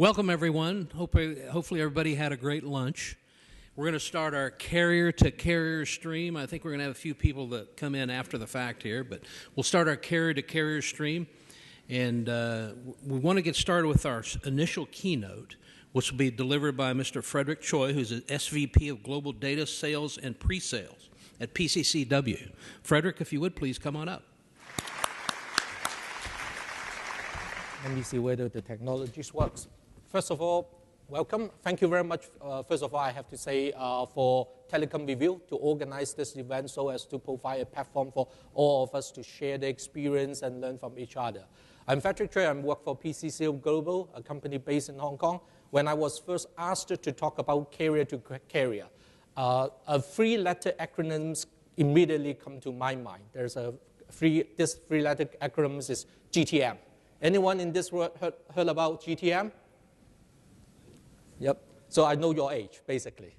Welcome, everyone. Hopefully everybody had a great lunch. We're going to start our carrier-to-carrier stream. I think we're going to have a few people that come in after the fact here, but we'll start our carrier-to-carrier stream. And we want to get started with our initial keynote, which will be delivered by Mr. Frederick Chui, who's an SVP of Global Data Sales and Pre-Sales at PCCW. Frederick, if you would, please come on up. Let me see whether the technology works. First of all, welcome. Thank you very much. First of all, I have to say for Telecom Review to organize this event so as to provide a platform for all of us to share the experience and learn from each other. I'm Frederick Chui. I work for PCCW Global, a company based in Hong Kong. When I was first asked to talk about carrier-to-carrier, three-letter acronyms immediately come to my mind. This three-letter acronym is GTM. Anyone in this world heard about GTM? Yep. So I know your age, basically.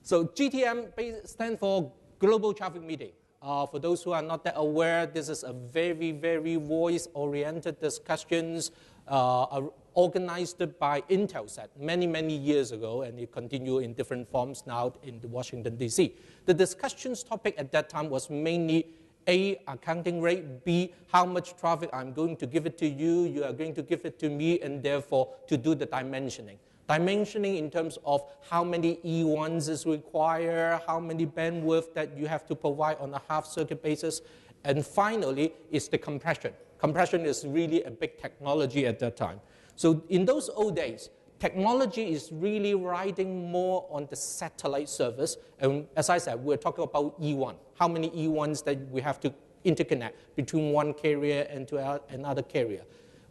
So GTM stands for Global Traffic Meeting. For those who are not that aware, this is a very, very voice-oriented discussions organized by Intelsat many, many years ago, and it continues in different forms now in Washington, D.C. The discussions topic at that time was mainly A, accounting rate, B, how much traffic I'm going to give it to you, you are going to give it to me, and therefore to do the dimensioning. Dimensioning in terms of how many E1s is required, how many bandwidth that you have to provide on a half-circuit basis, and finally is the compression. Compression is really a big technology at that time. So in those old days, technology is really riding more on the satellite service. And as I said, we're talking about E1. How many E1s that we have to interconnect between one carrier and to another carrier.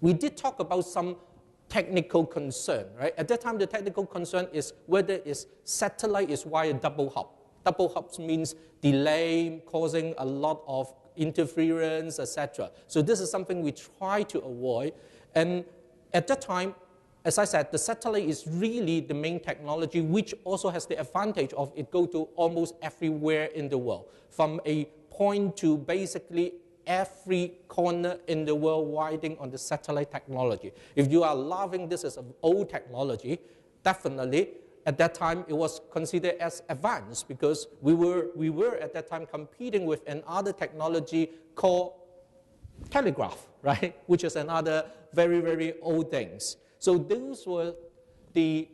We did talk about some technical concern, right? At that time, the technical concern is whether satellite is wired double hop. Double hops means delay, causing a lot of interference, etc. So this is something we try to avoid. And at that time, as I said, the satellite is really the main technology, which also has the advantage of it go to almost everywhere in the world, from a point to basically every corner in the world riding on the satellite technology. If you are laughing this is an old technology, definitely at that time it was considered as advanced because we were at that time competing with another technology called telegraph, right? Which is another very, very old things. So those were the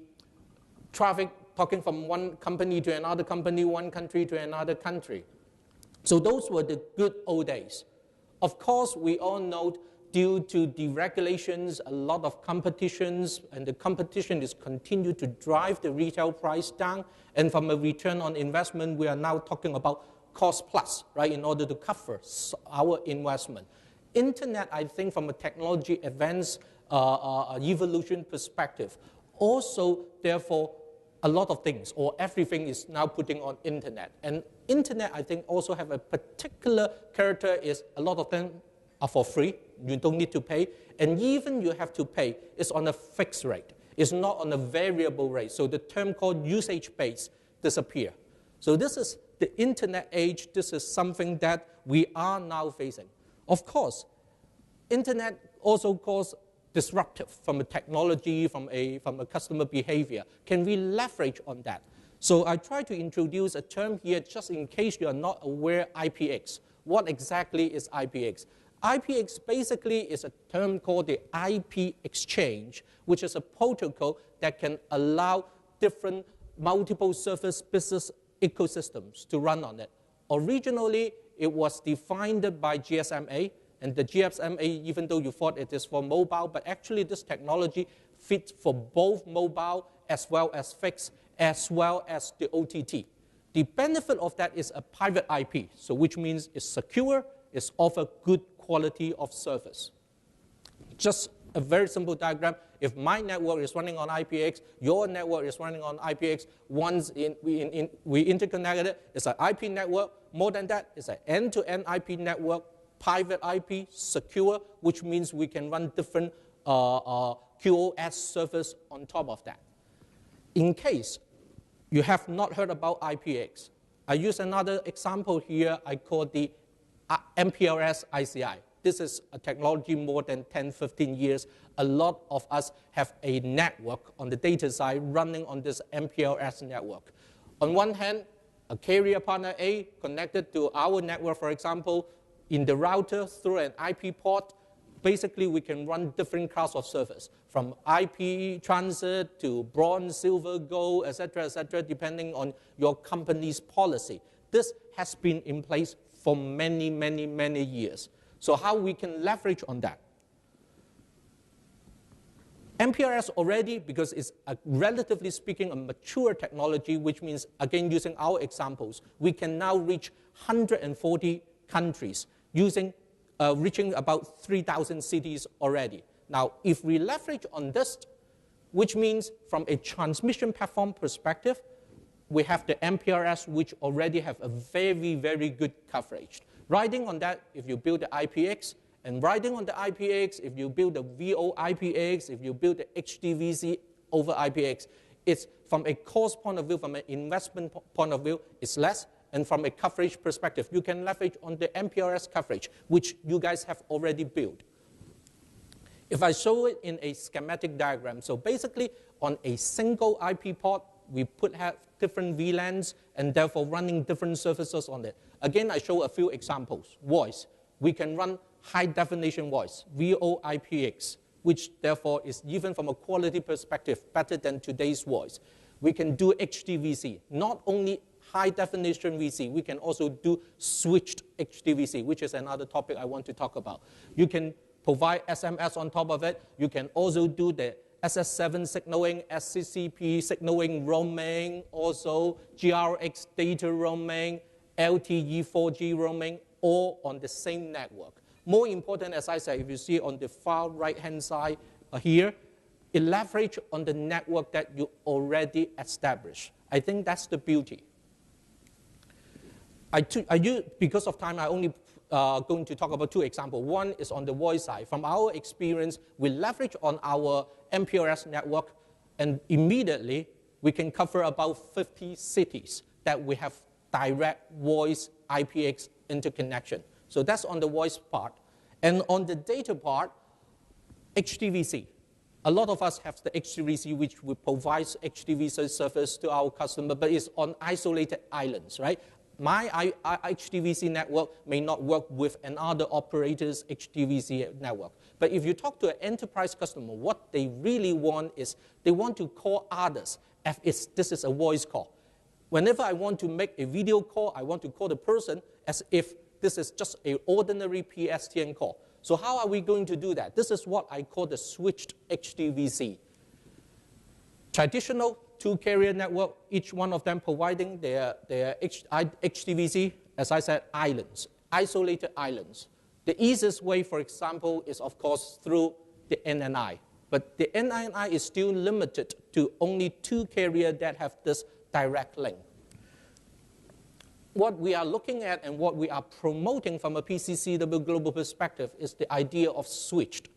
traffic talking from one company to another company, one country to another country. So those were the good old days. Of course, we all know due to the regulations, a lot of competitions, and the competition is continued to drive the retail price down. And from a return on investment, we are now talking about cost plus, right, in order to cover our investment. Internet, I think, from a technology advance evolution perspective, also, therefore, a lot of things or everything is now putting on internet. And internet, I think, also have a particular character is a lot of them are for free. You don't need to pay. And even you have to pay, it's on a fixed rate. It's not on a variable rate. So the term called usage-based disappear. So this is the internet age. This is something that we are now facing. Of course, internet also causes disruptive from a technology, from a customer behavior. Can we leverage on that? So I try to introduce a term here just in case you are not aware IPX. What exactly is IPX? IPX basically is a term called the IP exchange, which is a protocol that can allow different multiple service business ecosystems to run on it. Originally, it was defined by GSMA, and the GSMA, even though you thought it is for mobile, but actually this technology fits for both mobile as well as fixed, as well as the OTT. The benefit of that is a private IP, so which means it's secure, it's offer good quality of service. Just a very simple diagram. If my network is running on IPX, your network is running on IPX, once we interconnected it, it's an IP network. More than that, it's an end-to-end IP network, private IP, secure, which means we can run different QoS service on top of that. In case you have not heard about IPX, I use another example here. I call the MPLS ICI. this is a technology more than 10, 15 years. A lot of us have a network on the data side running on this MPLS network. On one hand, a carrier partner A connected to our network, for example, in the router through an IP port. Basically, we can run different class of service, from IP transit to bronze, silver, gold, etc., depending on your company's policy. This has been in place for many, many, many years. So how we can leverage on that? MPLS already, because it's relatively speaking a mature technology, which means, again, using our examples, we can now reach 140 countries reaching about 3,000 cities already. Now, if we leverage on this, which means from a transmission platform perspective, we have the MPLS, which already have a very, very good coverage. Riding on that, if you build the IPX, and riding on the IPX, if you build the VoIPX, if you build the HDVC over IPX, it's from a cost point of view, from an investment point of view, it's less. And from a coverage perspective, you can leverage on the MPLS coverage, which you guys have already built. If I show it in a schematic diagram, so basically on a single IP port, we have different VLANs and therefore running different services on it. Again, I show a few examples. Voice, we can run high definition voice, VoIPX, which therefore is even from a quality perspective better than today's voice. We can do HDVC, not only high definition VC, we can also do switched HDVC, which is another topic I want to talk about. You can provide SMS on top of it. You can also do the SS7 signaling, SCCP signaling roaming, also GRX data roaming, LTE 4G roaming, all on the same network. More important, as I said, if you see on the far right-hand side here, it leverages on the network that you already established. I think that's the beauty. Because of time, I only going to talk about two examples. One is on the voice side. From our experience, we leverage on our MPLS network, and immediately we can cover about 50 cities that we have direct voice IPX interconnection. So that's on the voice part. And on the data part, HDVC. A lot of us have the HDVC, which we provide HDVC service to our customer, but it's on isolated islands, right? My HDVC network may not work with another operator's HDVC network. But if you talk to an enterprise customer, what they really want is they want to call others if this is a voice call. Whenever I want to make a video call, I want to call the person as if this is just an ordinary PSTN call. So how are we going to do that? This is what I call the switched HDVC. Traditional two-carrier network, each one of them providing their HDVC, as I said, islands, isolated islands. The easiest way, for example, is, of course, through the NNI. But the NNI is still limited to only two carriers that have this direct link. What we are looking at and what we are promoting from a PCCW global perspective is the idea of switched.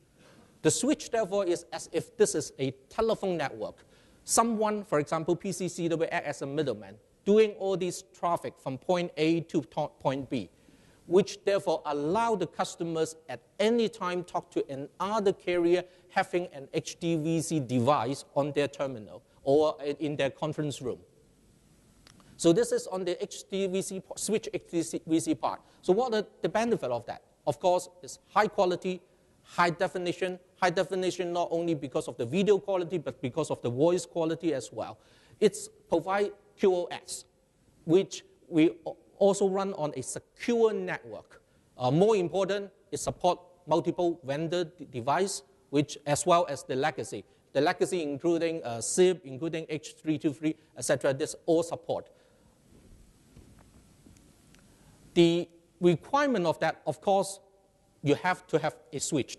The switch, therefore, is as if this is a telephone network. Someone, for example, PCCW act as a middleman, doing all this traffic from point A to point B, which therefore allow the customers at any time talk to another carrier having an HDVC device on their terminal or in their conference room. So this is on the HDVC, switch HDVC part. So what are the benefit of that? Of course, it's high quality, high definition not only because of the video quality, but because of the voice quality as well. It's provide QoS, which we also run on a secure network. More important, it support multiple vendor device, which as well as the legacy. The legacy including SIP, including H323, etc. This all support. The requirement of that, of course, you have to have a source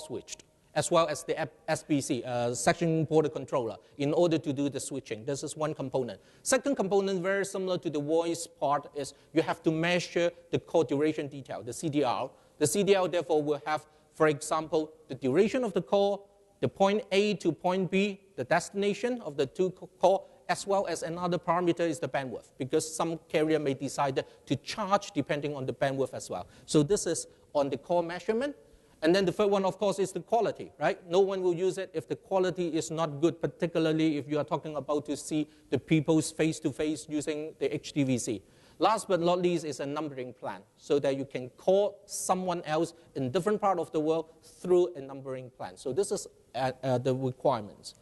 switched, as well as the SBC, section border controller, in order to do the switching. This is one component. Second component, very similar to the voice part, is you have to measure the call duration detail, the CDR. The CDR, therefore, will have, for example, the duration of the call, the point A to point B, the destination of the two call, as well as another parameter is the bandwidth, because some carrier may decide to charge depending on the bandwidth as well. So this is on the core measurement. And then the third one, of course, is the quality, right? No one will use it if the quality is not good, particularly if you are talking about to see the people's face-to-face using the HDVC. Last but not least is a numbering plan, so that you can call someone else in different part of the world through a numbering plan. So this is the requirements.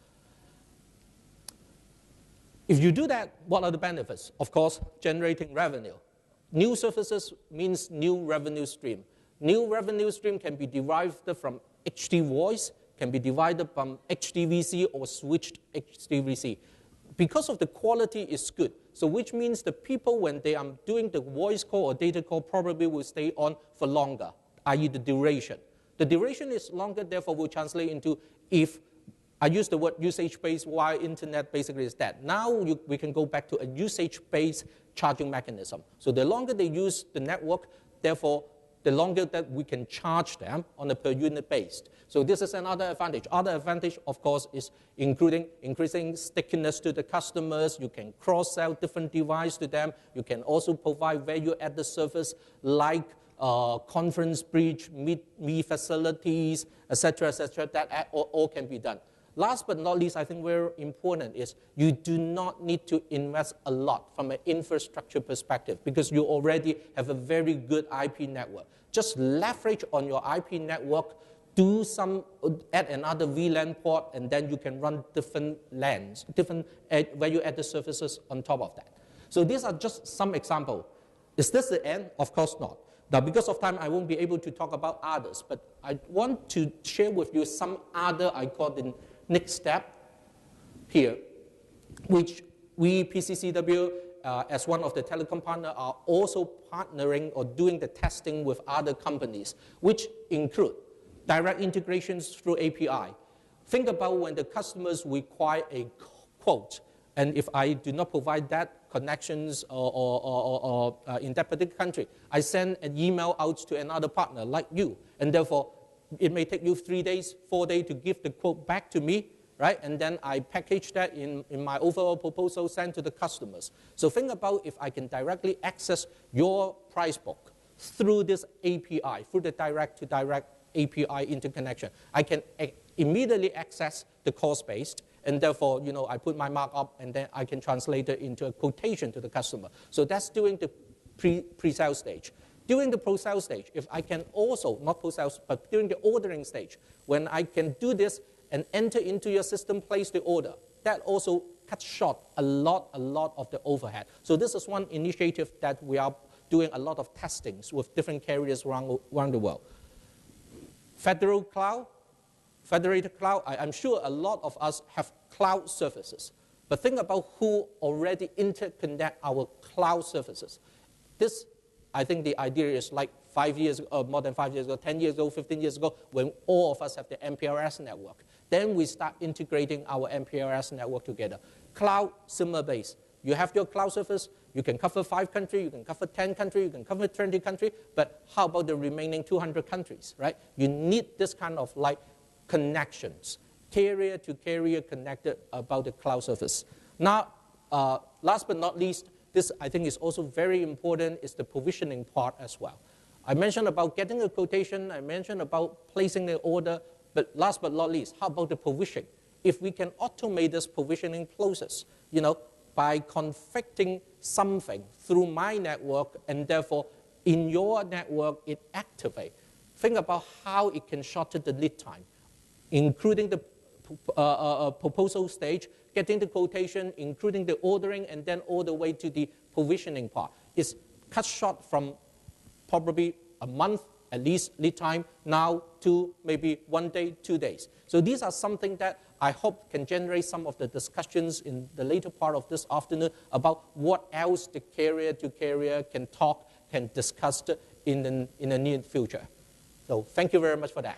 If you do that, what are the benefits? Of course, generating revenue. New services means new revenue stream. New revenue stream can be derived from HD voice, can be divided from HDVC or switched HDVC. Because of the quality is good, so which means the people, when they are doing the voice call or data call, probably will stay on for longer, i.e. the duration. The duration is longer, therefore will translate into, if I use the word usage-based, while internet basically is dead. Now we can go back to a usage-based charging mechanism. So the longer they use the network, therefore the longer that we can charge them on a per unit base. So this is another advantage. Other advantage, of course, is increasing stickiness to the customers. You can cross-sell different devices to them. You can also provide value-added service like conference bridge, meet facilities, etc., that all can be done. Last but not least, I think very important is you do not need to invest a lot from an infrastructure perspective because you already have a very good IP network. Just leverage on your IP network, add another VLAN port, and then you can run different LANs, different value-added services on top of that. So these are just some examples. Is this the end? Of course not. Now, because of time, I won't be able to talk about others, but I want to share with you some other, I call the next step here, which we, PCCW, as one of the telecom partners, are also partnering or doing the testing with other companies, which include direct integrations through API. Think about when the customers require a quote, and if I do not provide that connections or in that particular country, I send an email out to another partner like you, and therefore it may take you 3 days, 4 days to give the quote back to me, right? And then I package that in my overall proposal, send to the customers. So think about if I can directly access your price book through this API, through the direct-to-direct API interconnection. I can immediately access the cost-based, and therefore, I put my markup, and then I can translate it into a quotation to the customer. So that's during the pre-sale stage. During the post-sale stage, if I can also, not post-sales, but during the ordering stage, when I can do this and enter into your system, place the order, that also cuts short a lot of the overhead. So this is one initiative that we are doing a lot of testings with different carriers around the world. Federated Cloud, I'm sure a lot of us have cloud services. But think about who already interconnect our cloud services. This, I think the idea is like 5 years, more than 5 years ago, 10 years ago, 15 years ago, when all of us have the MPLS network. Then we start integrating our MPLS network together. Cloud, similar base. You have your cloud service, you can cover 5 countries, you can cover 10 countries, you can cover 20 countries, but how about the remaining 200 countries, right? You need this kind of like connections, carrier to carrier connected about the cloud service. Now, last but not least, this I think is also very important, is the provisioning part as well. I mentioned about getting a quotation, I mentioned about placing the order, but last but not least, how about the provisioning? If we can automate this provisioning process, by conflicting something through my network, and therefore in your network it activates. Think about how it can shorten the lead time, including the proposal stage, getting the quotation, including the ordering, and then all the way to the provisioning part. It's cut short from probably a month, at least lead time, now to maybe 1 day, 2 days. So these are something that I hope can generate some of the discussions in the later part of this afternoon about what else the carrier to carrier can talk, can discuss in the near future. So thank you very much for that.